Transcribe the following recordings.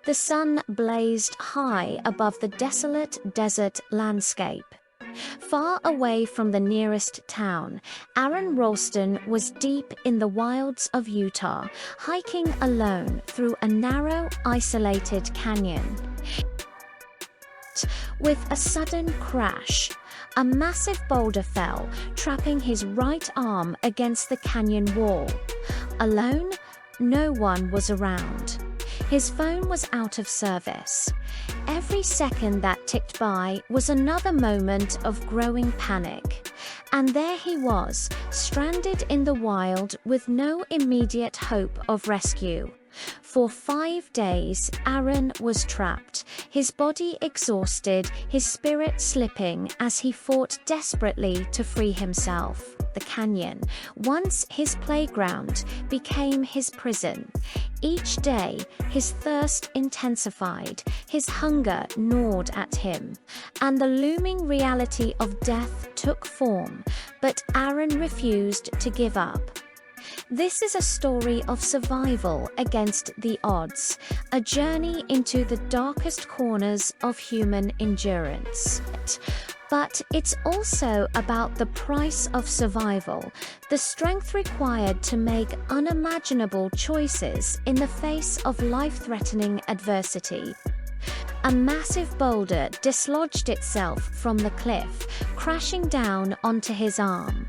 The sun blazed high above the desolate desert landscape. Far away from the nearest town, Aron Ralston was deep in the wilds of Utah, hiking alone through a narrow, isolated canyon. With a sudden crash, a massive boulder fell, trapping his right arm against the canyon wall. Alone, no one was around. His phone was out of service. Every second that ticked by was another moment of growing panic. And there he was, stranded in the wild with no immediate hope of rescue. For 5 days, Aron was trapped, his body exhausted, his spirit slipping as he fought desperately to free himself. The canyon, once his playground, became his prison. Each day, his thirst intensified, his hunger gnawed at him, and the looming reality of death took form, but Aron refused to give up. This is a story of survival against the odds, a journey into the darkest corners of human endurance. But it's also about the price of survival, the strength required to make unimaginable choices in the face of life-threatening adversity. A massive boulder dislodged itself from the cliff, crashing down onto his arm.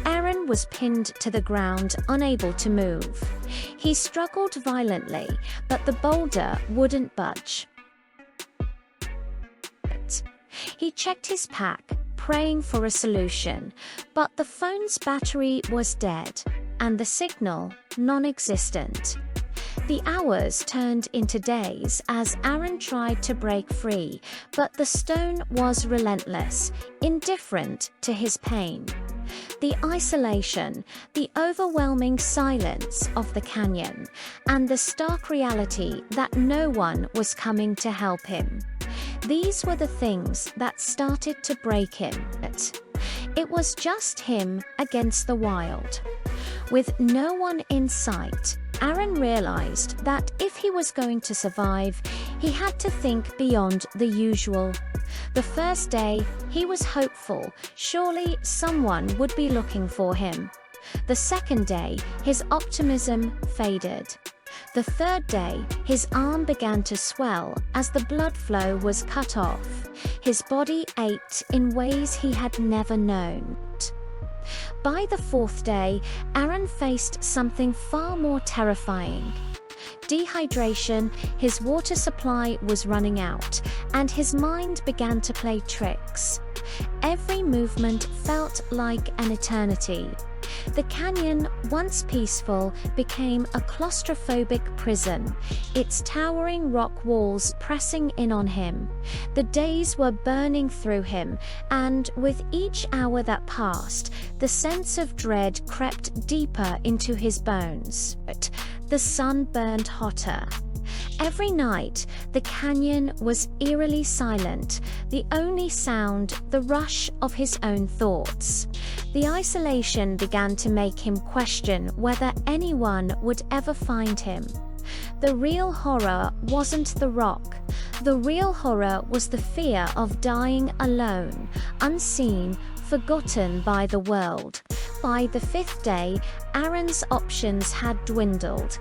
Aron was pinned to the ground, unable to move. He struggled violently, but the boulder wouldn't budge. He checked his pack, praying for a solution, but the phone's battery was dead, and the signal non-existent. The hours turned into days as Aron tried to break free, but the stone was relentless, indifferent to his pain. The isolation, the overwhelming silence of the canyon, and the stark reality that no one was coming to help him. These were the things that started to break him. It was just him against the wild. With no one in sight, Aron realized that if he was going to survive, he had to think beyond the usual. The first day, he was hopeful, surely someone would be looking for him. The second day, his optimism faded. The third day, his arm began to swell as the blood flow was cut off. His body ached in ways he had never known. By the fourth day, Aron faced something far more terrifying. Dehydration, his water supply was running out, and his mind began to play tricks. Every movement felt like an eternity. The canyon, once peaceful, became a claustrophobic prison, its towering rock walls pressing in on him. The days were burning through him, and with each hour that passed, the sense of dread crept deeper into his bones. The sun burned hotter. Every night, the canyon was eerily silent, the only sound the rush of his own thoughts. The isolation began to make him question whether anyone would ever find him. The real horror wasn't the rock. The real horror was the fear of dying alone, unseen, forgotten by the world. By the fifth day, Aron's options had dwindled.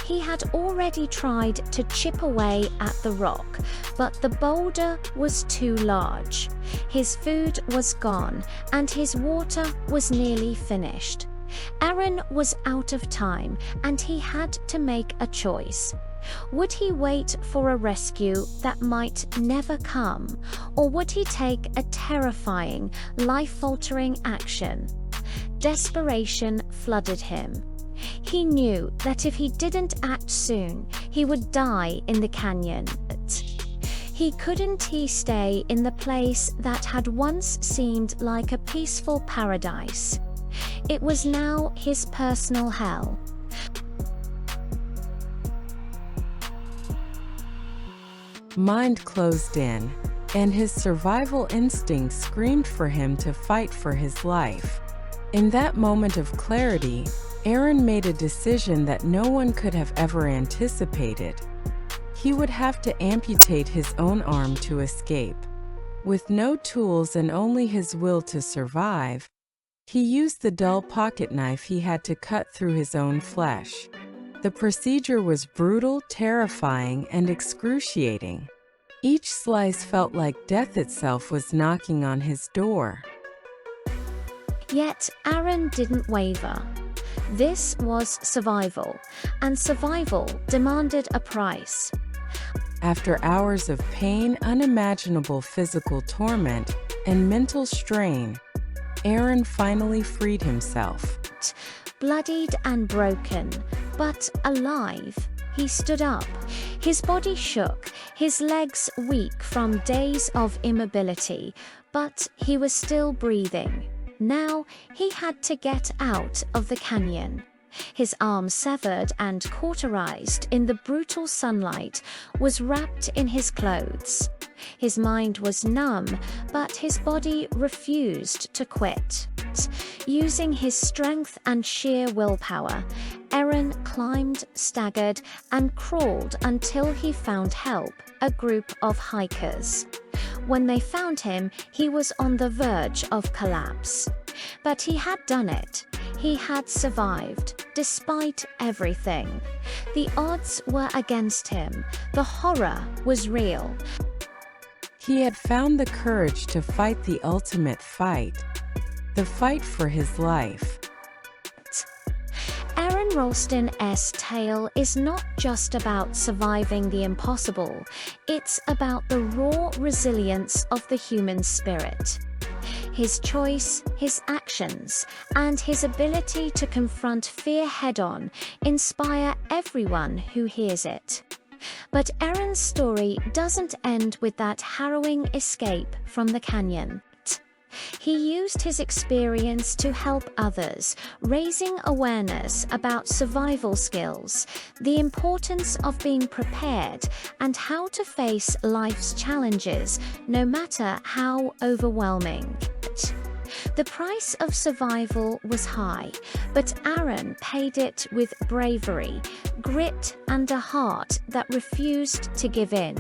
He had already tried to chip away at the rock, but the boulder was too large. His food was gone, and his water was nearly finished. Aron was out of time, and he had to make a choice. Would he wait for a rescue that might never come, or would he take a terrifying, life-altering action? Desperation flooded him. He knew that if he didn't act soon, he would die in the canyon. Couldn't he stay in the place that had once seemed like a peaceful paradise? It was now his personal hell. Mind closed in, and his survival instinct screamed for him to fight for his life. In that moment of clarity, Aron made a decision that no one could have ever anticipated. He would have to amputate his own arm to escape. With no tools and only his will to survive, he used the dull pocket knife he had to cut through his own flesh. The procedure was brutal, terrifying, and excruciating. Each slice felt like death itself was knocking on his door. Yet Aron didn't waver. This was survival, and survival demanded a price. After hours of pain, unimaginable physical torment, and mental strain, Aron finally freed himself. Bloodied and broken, but alive, he stood up. His body shook, his legs weak from days of immobility, but he was still breathing. Now he had to get out of the canyon. His arm, severed and cauterized in the brutal sunlight, was wrapped in his clothes. His mind was numb, but his body refused to quit. Using his strength and sheer willpower, Aron climbed, staggered, and crawled until he found help, a group of hikers. When they found him, he was on the verge of collapse. But he had done it. He had survived, despite everything. The odds were against him. The horror was real. He had found the courage to fight the ultimate fight, the fight for his life. Aron Ralston's tale is not just about surviving the impossible, it's about the raw resilience of the human spirit. His choice, his actions, and his ability to confront fear head-on inspire everyone who hears it. But Aron's story doesn't end with that harrowing escape from the canyon. He used his experience to help others, raising awareness about survival skills, the importance of being prepared, and how to face life's challenges, no matter how overwhelming. The price of survival was high, but Aron paid it with bravery, grit, and a heart that refused to give in.